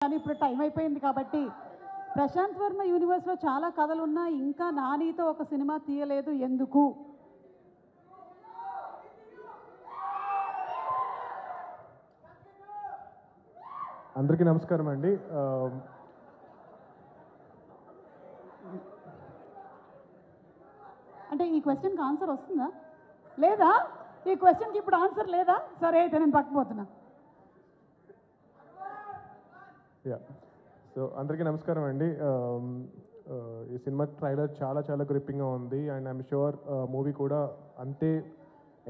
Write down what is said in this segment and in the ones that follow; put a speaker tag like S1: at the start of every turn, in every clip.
S1: కానీ ఇప్పుడు టైం అయిపోయింది కాబట్టి ప్రశాంత్ వర్మ యూనివర్స్లో చాలా కథలు ఉన్నాయి. ఇంకా నానితో ఒక సినిమా తీయలేదు ఎందుకు?
S2: అందరికీ నమస్కారం అండి.
S1: అంటే ఈ క్వశ్చన్కి ఆన్సర్ వస్తుందా లేదా? ఈ క్వశ్చన్కి ఇప్పుడు ఆన్సర్ లేదా? సరే అయితే నేను పక్కపోతున్నా.
S2: సో అందరికీ నమస్కారం అండి. ఈ సినిమా ట్రైలర్ చాలా చాలా గ్రిప్పింగ్గా ఉంది అండ్ ఐఎమ్ షూర్ మూవీ కూడా అంతే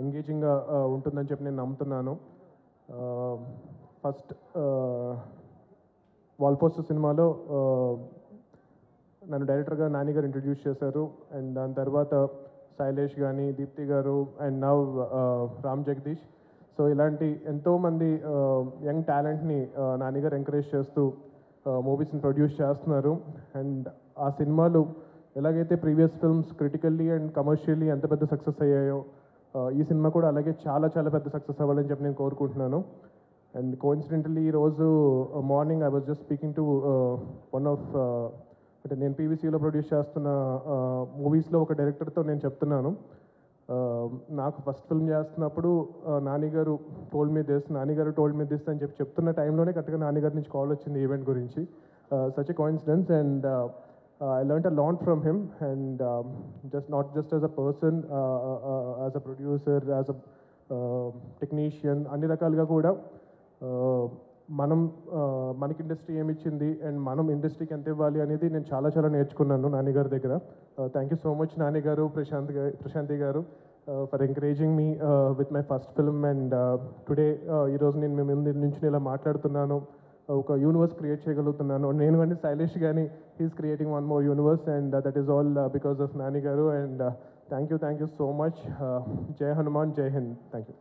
S2: ఎంగేజింగ్గా ఉంటుందని చెప్పి నేను నమ్ముతున్నాను. ఫస్ట్ వాల్పోస్టర్ సినిమాలో నన్ను డైరెక్టర్గా నాని గారు ఇంట్రడ్యూస్ చేశారు అండ్ దాని తర్వాత శైలేష్ కానీ దీప్తి గారు and now Ram Jagadish. So ఇలాంటి ఎంతోమంది యంగ్ టాలెంట్ని నాని గారు ఎంకరేజ్ చేస్తూ మూవీస్ని ప్రొడ్యూస్ చేస్తున్నారు. అండ్ ఆ సినిమాలు ఎలాగైతే previous films critically and commercially ఎంత పెద్ద సక్సెస్ అయ్యాయో ఈ సినిమా కూడా అలాగే చాలా చాలా పెద్ద సక్సెస్ అవ్వాలని చెప్పి నేను కోరుకుంటున్నాను. అండ్ కోఇన్సిడెంటల్లీ ఈరోజు morning I was just speaking to one of అంటే నేను పీవీసీలో ప్రొడ్యూస్ చేస్తున్న మూవీస్లో ఒక డైరెక్టర్తో నేను చెప్తున్నాను, నాకు ఫస్ట్ ఫిల్మ్ చేస్తున్నప్పుడు నానిగారు టోల్డ్ మీ దిస్ అని చెప్తున్న టైంలోనే కరెక్ట్గా నానిగారి నుంచి కాల్ వచ్చింది ఈవెంట్ గురించి. Such a coincidence and I learned a lot from him and not just as a person, as a producer, as a technician, అన్ని రకాలుగా కూడా మనం మనకి ఇండస్ట్రీ ఏమి ఇచ్చింది అండ్ మనం ఇండస్ట్రీకి ఎంత ఇవ్వాలి అనేది నేను చాలా చాలా నేర్చుకున్నాను నాని గారి దగ్గర. Thank you so much Nani గారు, ప్రశాంతి గారు for encouraging me with my first film. And today ఈరోజు నేను మీ ముందు నుంచి ఇలా మాట్లాడుతున్నాను, ఒక యూనివర్స్ క్రియేట్ చేయగలుగుతున్నాను. నేను కానీ శైలేష్ కానీ he's creating one more universe and that is all because of Nani garu. And thank you so much. Jai Hanuman, జై హింద్. Thank you.